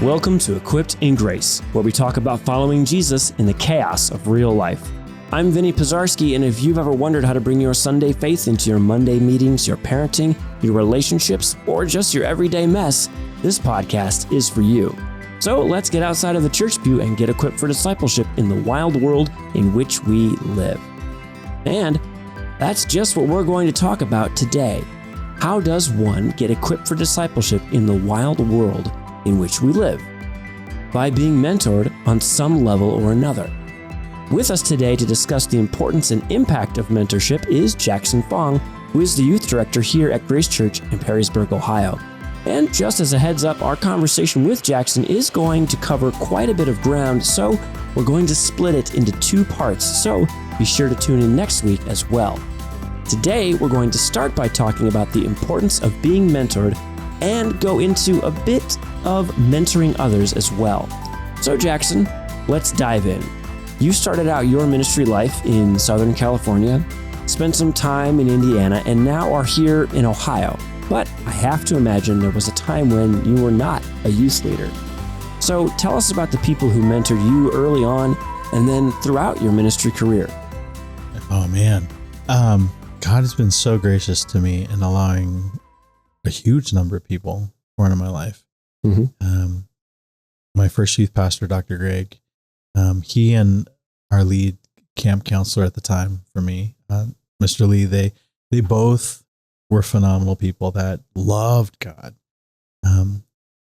Welcome to Equipped in Grace, where we talk about following Jesus in the chaos of real life. I'm Vinny Pizarski, and if you've ever wondered how to bring your Sunday faith into your Monday meetings, your parenting, your relationships, or just your everyday mess, this podcast is for you. So let's get outside of the church pew and get equipped for discipleship in the wild world in which we live. And that's just what we're going to talk about today. How does one get equipped for discipleship in the wild world in which we live? By being mentored on some level or another. With us today to discuss the importance and impact of mentorship is Jackson Fong, who is the youth director here at Grace Church in Perrysburg, Ohio. And just as a heads up, our conversation with Jackson is going to cover quite a bit of ground, so we're going to split it into two parts, so be sure to tune in next week as well. Today, we're going to start by talking about the importance of being mentored and go into a bit of mentoring others as well. So Jackson, let's dive in. You started out your ministry life in Southern California, spent some time in Indiana, and now are here in Ohio. But I have to imagine there was a time when you were not a youth leader. So tell us about the people who mentored you early on and then throughout your ministry career. Oh man. God has been so gracious to me in allowing a huge number of people born in my life. Mm-hmm. My first youth pastor, Dr. Greg, he and our lead camp counselor at the time for me, Mr. Lee, they both were phenomenal people that loved God.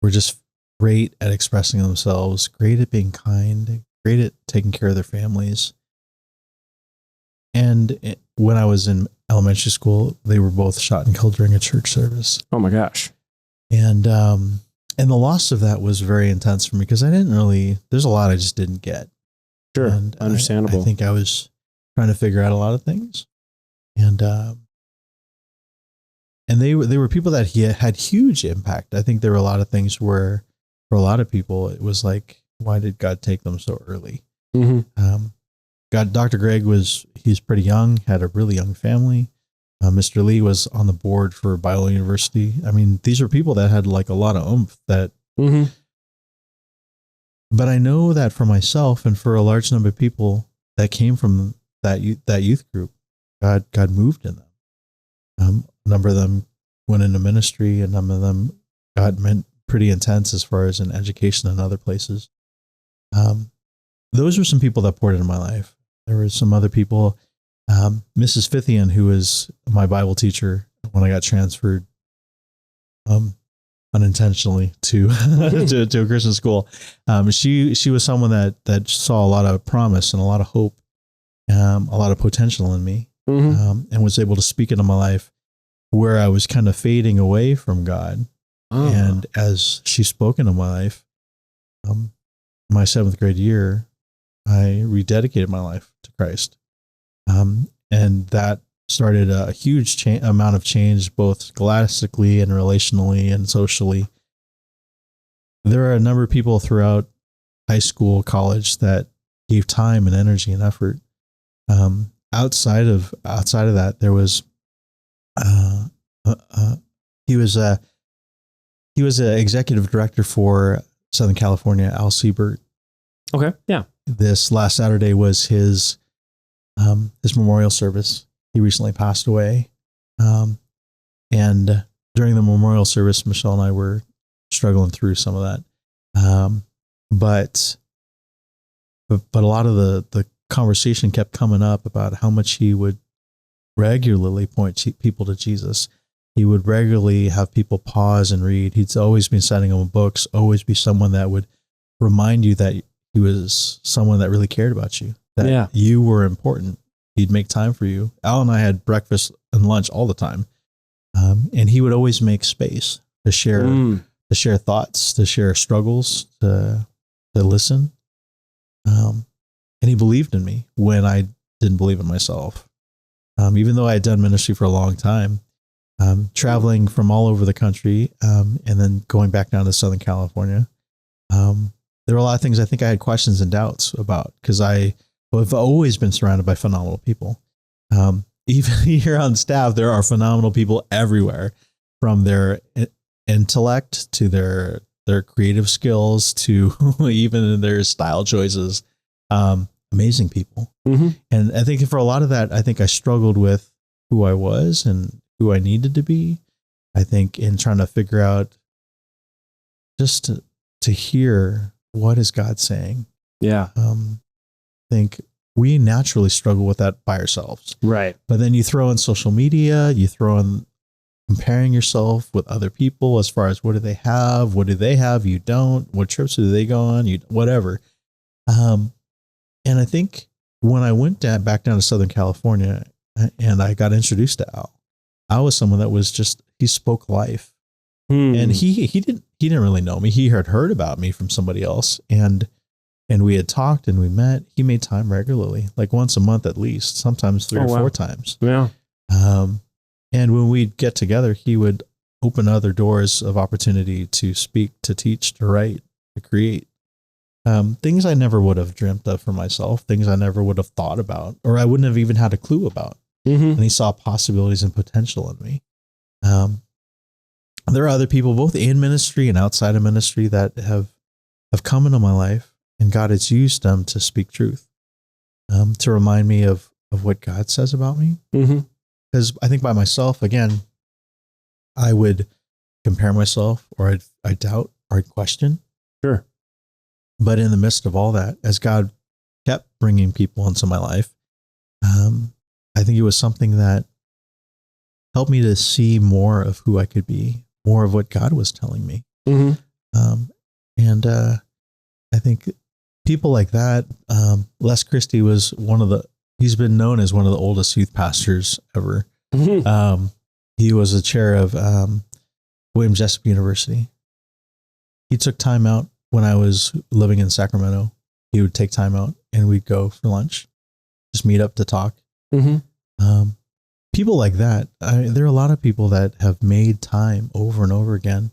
Were just great at expressing themselves, great at being kind, great at taking care of their families. And when I was in elementary school, they were both shot and killed during a church service. Oh my gosh. And the loss of that was very intense for me because there's a lot I just didn't get. Sure. And understandable. I think I was trying to figure out a lot of things. And they were people that he had huge impact. I think there were a lot of things where for a lot of people, it was like, why did God take them so early? Mm-hmm. Dr. Greg he's pretty young, had a really young family. Mr. Lee was on the board for Biola University. I mean, these are people that had like a lot of oomph that, mm-hmm. But I know that for myself and for a large number of people that came from that youth group, God moved in them. A number of them went into ministry, and number of them got pretty intense as far as in education and other places. Those were some people that poured into my life. There were some other people, Mrs. Fithian, who was my Bible teacher when I got transferred unintentionally to to a Christian school. She was someone that saw a lot of promise and a lot of hope, a lot of potential in me, mm-hmm. And was able to speak into my life where I was kind of fading away from God. Oh. And as she spoke into my life, my 7th grade year, I rededicated my life to Christ. And that started a huge amount of change, both scholastically and relationally and socially. There are a number of people throughout high school, college that gave time and energy and effort. Outside of that, there was, he was an executive director for Southern California, Al Siebert. Okay. Yeah. This last Saturday was his memorial service. He recently passed away. And during the memorial service, Michelle and I were struggling through some of that. But a lot of the conversation kept coming up about how much he would regularly point people to Jesus. He would regularly have people pause and read. He'd always been sending them books, always be someone that would remind you that he was someone that really cared about you, that you were important. He'd make time for you. Al and I had breakfast and lunch all the time. And he would always make space to share thoughts, to share struggles, to listen. And he believed in me when I didn't believe in myself. Even though I had done ministry for a long time, traveling from all over the country, and then going back down to Southern California, there were a lot of things I think I had questions and doubts about because I've always been surrounded by phenomenal people. Even here on staff, there are phenomenal people everywhere, from their intellect to their their creative skills to even their style choices. Amazing people. Mm-hmm. And I think for a lot of that, I think I struggled with who I was and who I needed to be. I think in trying to figure out just to hear what is God saying. Yeah. I think we naturally struggle with that by ourselves. Right. But then you throw in social media, you throw in comparing yourself with other people as far as what do they have? What do they have? You don't. What trips do they go on? You whatever. And I think when I went back down to Southern California and I got introduced to Al, I was someone that was just, he spoke life. And he didn't really know me. He had heard about me from somebody else, and we had talked and we met. He made time regularly, like once a month at least, sometimes 3 or 4 times. Yeah. And when we'd get together, he would open other doors of opportunity to speak, to teach, to write, to create. Things I never would have dreamt of for myself, things I never would have thought about, or I wouldn't have even had a clue about. Mm-hmm. And he saw possibilities and potential in me. There are other people, both in ministry and outside of ministry, that have come into my life, and God has used them to speak truth, to remind me of what God says about me. Mm-hmm. Because I think by myself, again, I would compare myself, or I'd doubt, or I'd question. Sure. But in the midst of all that, as God kept bringing people into my life, I think it was something that helped me to see more of who I could be, more of what God was telling me. Mm-hmm. And I think people like that, Les Christie was he's been known as one of the oldest youth pastors ever. Mm-hmm. He was the chair of William Jessup University. He took time out when I was living in Sacramento. He would take time out and we'd go for lunch, just meet up to talk. Mm-hmm. People like that. There are a lot of people that have made time over and over again.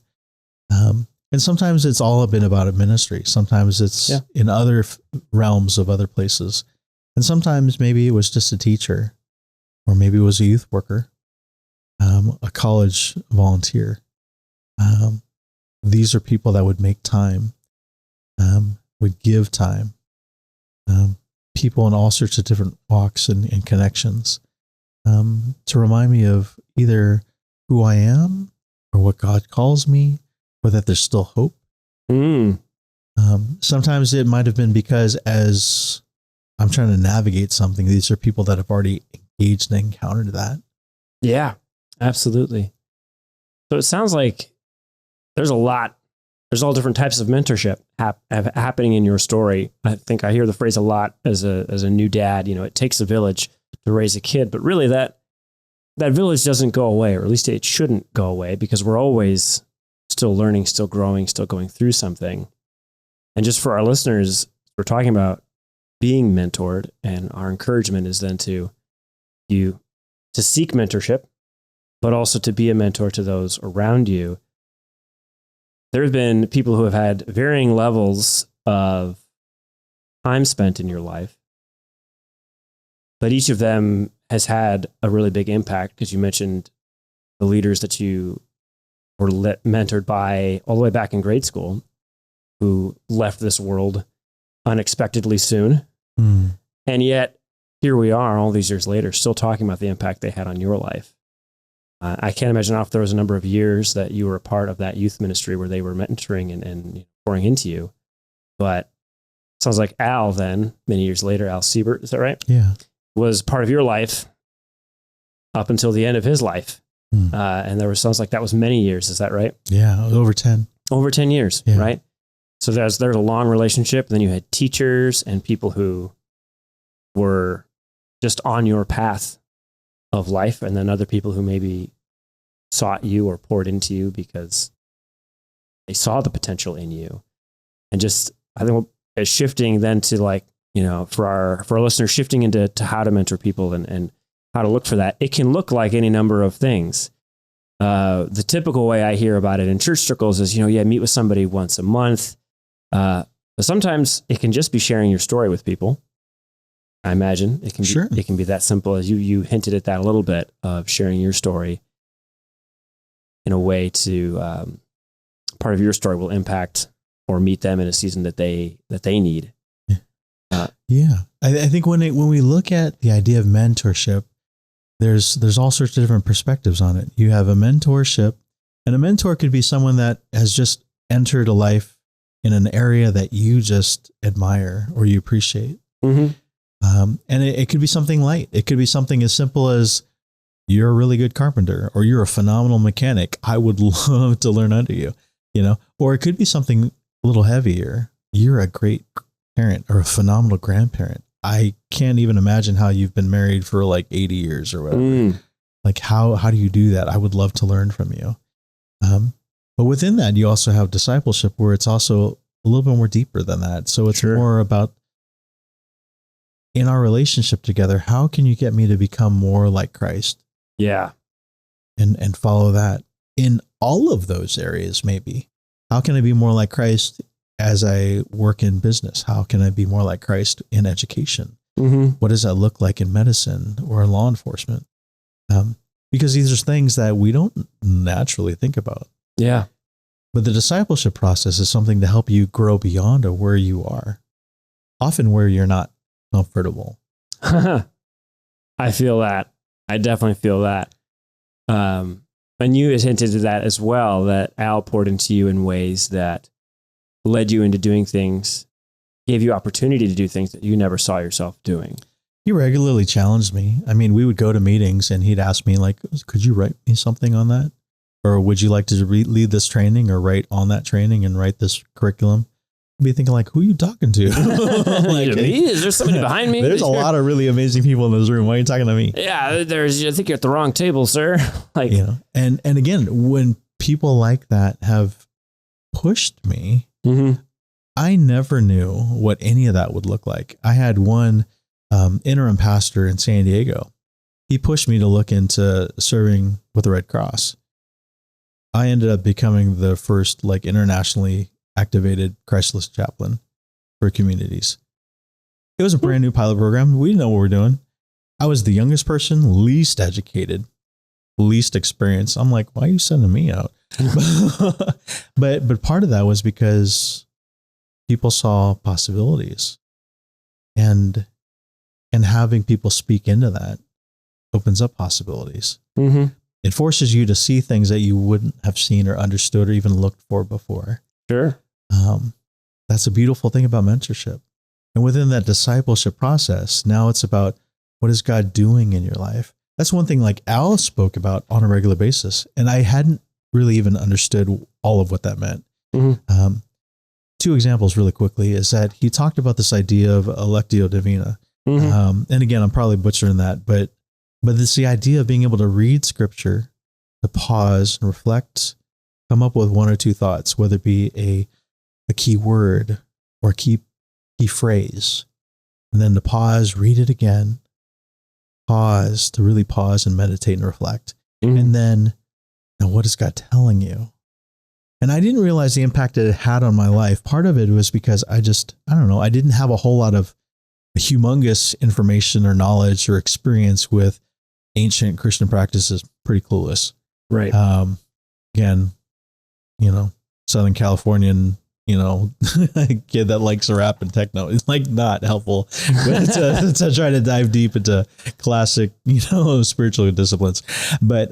And sometimes it's all been about a ministry. Sometimes it's in other realms of other places. And sometimes maybe it was just a teacher, or maybe it was a youth worker, a college volunteer. These are people that would make time, would give time. People in all sorts of different walks and connections, to remind me of either who I am or what God calls me, or that there's still hope. Sometimes it might have been because as I'm trying to navigate something, these are people that have already engaged and encountered that. Yeah, absolutely. So it sounds like there's all different types of mentorship happening in your story. I think I hear the phrase a lot as a new dad. It takes a village to raise a kid, but really that village doesn't go away, or at least it shouldn't go away, because we're always still learning, still growing, still going through something. And just for our listeners, we're talking about being mentored, and our encouragement is then to seek mentorship, but also to be a mentor to those around you. There have been people who have had varying levels of time spent in your life, but each of them has had a really big impact, because you mentioned the leaders that you were mentored by all the way back in grade school, who left this world unexpectedly soon. And yet here we are all these years later, still talking about the impact they had on your life. I can't imagine if there was a number of years that you were a part of that youth ministry where they were mentoring and pouring into you. But it sounds like Al then, many years later, Al Siebert, is that right? Yeah. Was part of your life up until the end of his life. And sounds like that was many years. Is that right? Yeah. Over 10. Over 10 years, yeah. Right? So there's a long relationship. Then you had teachers and people who were just on your path of life, and then other people who maybe sought you or poured into you because they saw the potential in you. And just, I think it's shifting then to for our listeners, shifting into how to mentor people and how to look for that. It can look like any number of things. The typical way I hear about it in church circles is, meet with somebody once a month. But sometimes it can just be sharing your story with people. I imagine it can be that simple, as you hinted at that a little bit, of sharing your story in a way to part of your story will impact or meet them in a season that they need. Yeah. I think when we look at the idea of mentorship, there's all sorts of different perspectives on it. You have a mentorship, and a mentor could be someone that has just entered a life in an area that you just admire or you appreciate. Mm-hmm. And it could be something light. It could be something as simple as you're a really good carpenter or you're a phenomenal mechanic. I would love to learn under you, or it could be something a little heavier. You're a great parent or a phenomenal grandparent. I can't even imagine how you've been married for like 80 years or whatever. Like how do you do that? I would love to learn from you. But within that, you also have discipleship where it's also a little bit more deeper than that. So it's more about in our relationship together, how can you get me to become more like Christ? Yeah. And follow that in all of those areas, maybe. How can I be more like Christ as I work in business? How can I be more like Christ in education? Mm-hmm. What does that look like in medicine or in law enforcement? Because these are things that we don't naturally think about. Yeah. But the discipleship process is something to help you grow beyond where you are, often where you're not comfortable. I feel that. I definitely feel that. And you hinted to that as well, that Al poured into you in ways that led you into doing things, gave you opportunity to do things that you never saw yourself doing. He regularly challenged me. I mean, we would go to meetings and he'd ask me like, could you write me something on that? Or would you like to lead this training or write on that training and write this curriculum? I'd be thinking like, who are you talking to? Like, me? Is there somebody behind me? There's a lot of really amazing people in this room. Why are you talking to me? Yeah, I think you're at the wrong table, sir. Like, and again, when people like that have pushed me, mm-hmm. I never knew what any of that would look like. I had one interim pastor in San Diego. He pushed me to look into serving with the Red Cross. I ended up becoming the first internationally activated Christless chaplain for communities. It was a brand new pilot program. We didn't know what we were doing. I was the youngest person, least educated, least experienced. I'm like, why are you sending me out? But part of that was because people saw possibilities, and having people speak into that opens up possibilities. Mm-hmm. It forces you to see things that you wouldn't have seen or understood or even looked for before. Sure. That's a beautiful thing about mentorship. And within that discipleship process, now it's about what is God doing in your life? That's one thing like Al spoke about on a regular basis. And I hadn't really even understood all of what that meant. Mm-hmm. Two examples really quickly is that he talked about this idea of electio divina. Mm-hmm. And again, I'm probably butchering that, but it's the idea of being able to read scripture, to pause and reflect, come up with one or two thoughts, whether it be a key word or a key phrase, and then to pause, read it again, pause, to really pause and meditate and reflect. Mm-hmm. And then, now what is God telling you? And I didn't realize the impact that it had on my life. Part of it was because I don't know, I didn't have a whole lot of humongous information or knowledge or experience with ancient Christian practices. Pretty clueless. Right. Again, Southern Californian, kid that likes rap and techno. It's not helpful to try to dive deep into classic, spiritual disciplines. But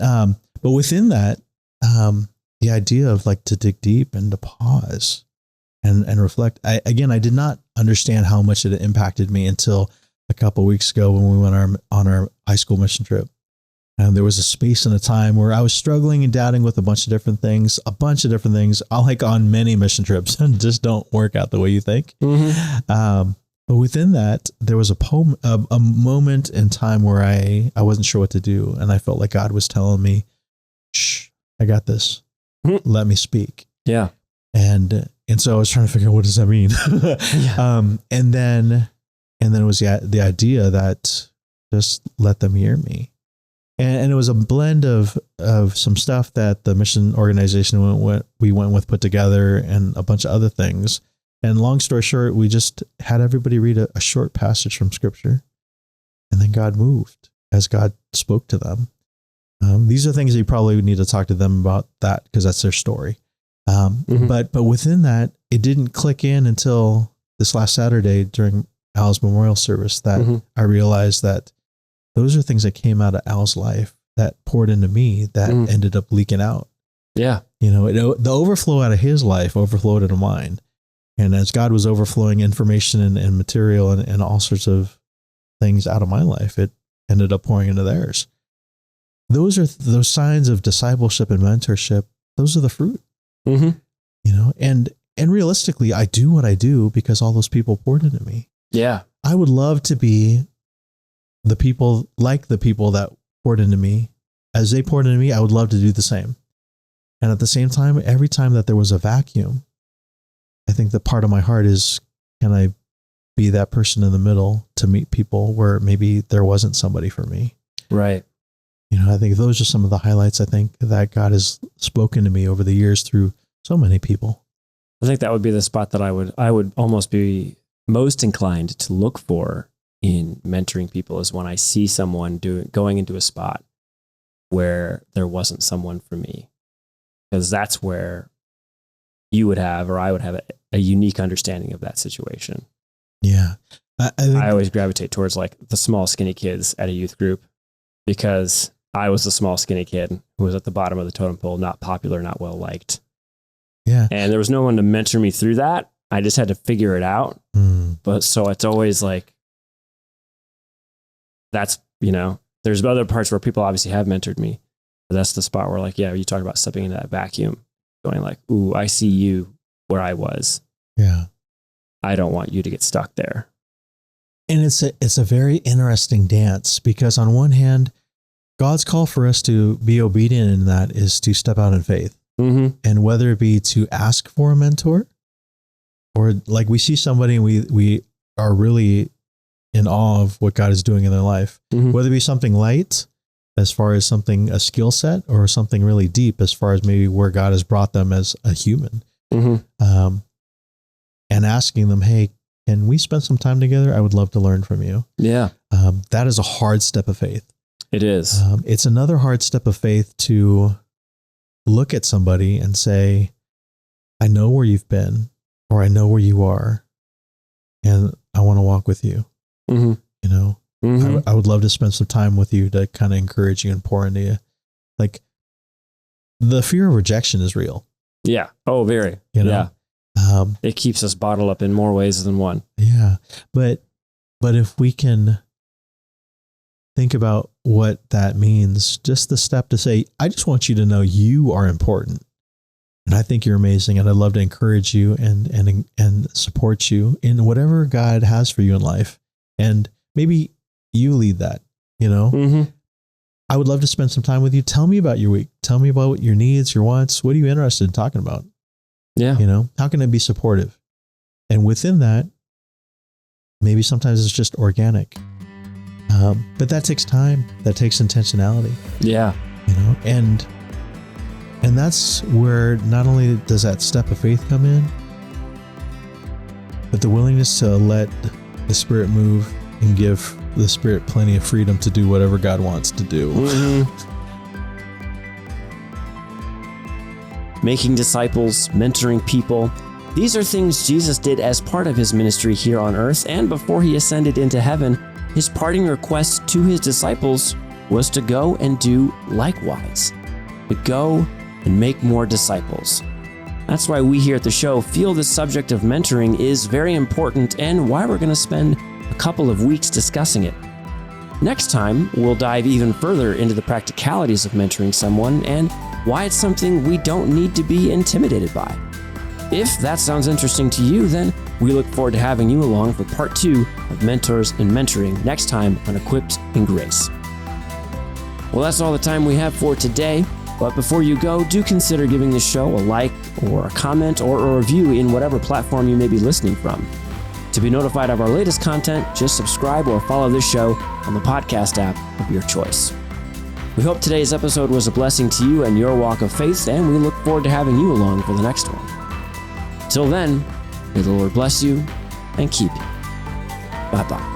within that, the idea of to dig deep and to pause and reflect. I did not understand how much it impacted me until a couple of weeks ago when we went on our high school mission trip. And there was a space and a time where I was struggling and doubting with a bunch of different things. I like on many mission trips and just don't work out the way you think. Mm-hmm. But within that, there was a moment in time where I wasn't sure what to do. And I felt like God was telling me, shh, I got this. Mm-hmm. Let me speak. Yeah. And so I was trying to figure out, what does that mean? Yeah. And then it was the idea that just let them hear me. And it was a blend of some stuff that the mission organization we went with put together and a bunch of other things. And long story short, we just had everybody read a short passage from scripture, and then God moved as God spoke to them. These are things that you probably would need to talk to them about that, because that's their story. But within that, it didn't click in until this last Saturday during Al's memorial service that I realized that those are things that came out of Al's life that poured into me that ended up leaking out. Yeah. The overflow out of his life overflowed into mine. And as God was overflowing information and material and all sorts of things out of my life, it ended up pouring into theirs. Those are those signs of discipleship and mentorship. Those are the fruit, and realistically, I do what I do because all those people poured into me. Yeah. I would love to be the people that poured into me. As they poured into me, I would love to do the same. And at the same time, every time that there was a vacuum, I think that part of my heart is, can I be that person in the middle to meet people where maybe there wasn't somebody for me? Right. I think those are some of the highlights I think that God has spoken to me over the years through so many people. I think that would be the spot that I would almost be most inclined to look for in mentoring people, is when I see someone going into a spot where there wasn't someone for me, because that's where you would have, or I would have, a unique understanding of that situation. Yeah. I always gravitate towards like the small skinny kids at a youth group, because I was the small skinny kid who was at the bottom of the totem pole, not popular, not well liked. Yeah. And there was no one to mentor me through that. I just had to figure it out. But so it's always like, that's, there's other parts where people obviously have mentored me, but that's the spot where like, yeah, you talk about stepping into that vacuum, going like, ooh, I see you where I was. Yeah. I don't want you to get stuck there. And it's a very interesting dance, because on one hand, God's call for us to be obedient in that is to step out in faith. And whether it be to ask for a mentor, or like we see somebody and we are really in awe of what God is doing in their life, whether it be something light as far as a skill set, or something really deep as far as maybe where God has brought them as a human, and asking them, hey, can we spend some time together? I would love to learn from you. Yeah. That is a hard step of faith. It is. It's another hard step of faith to look at somebody and say, I know where you've been, or I know where you are, and I want to walk with you. I would love to spend some time with you to kind of encourage you and pour into you. Like, the fear of rejection is real. Yeah. Oh, very. Yeah. It keeps us bottled up in more ways than one. Yeah. But if we can think about what that means, just the step to say, I just want you to know you are important. And I think you're amazing. And I'd love to encourage you and support you in whatever God has for you in life. And maybe you lead that, I would love to spend some time with you. Tell me about your week. Tell me about your needs, your wants. What are you interested in talking about? Yeah. How can I be supportive? And within that, maybe sometimes it's just organic. But that takes time. That takes intentionality. Yeah. And that's where not only does that step of faith come in, but the willingness to let the Spirit move and give the Spirit plenty of freedom to do whatever God wants to do. Making disciples, mentoring people. These are things Jesus did as part of his ministry here on earth, and before he ascended into heaven, his parting request to his disciples was to go and do likewise, to go and make more disciples. That's why we here at the show feel the subject of mentoring is very important, and why we're going to spend a couple of weeks discussing it. Next time, we'll dive even further into the practicalities of mentoring someone and why it's something we don't need to be intimidated by. If that sounds interesting to you, then we look forward to having you along for part 2 of Mentors and Mentoring next time on Equipped in Grace. Well, that's all the time we have for today. But before you go, do consider giving the show a like or a comment or a review in whatever platform you may be listening from. To be notified of our latest content, just subscribe or follow this show on the podcast app of your choice. We hope today's episode was a blessing to you and your walk of faith, and we look forward to having you along for the next one. Till then, may the Lord bless you and keep you. Bye-bye.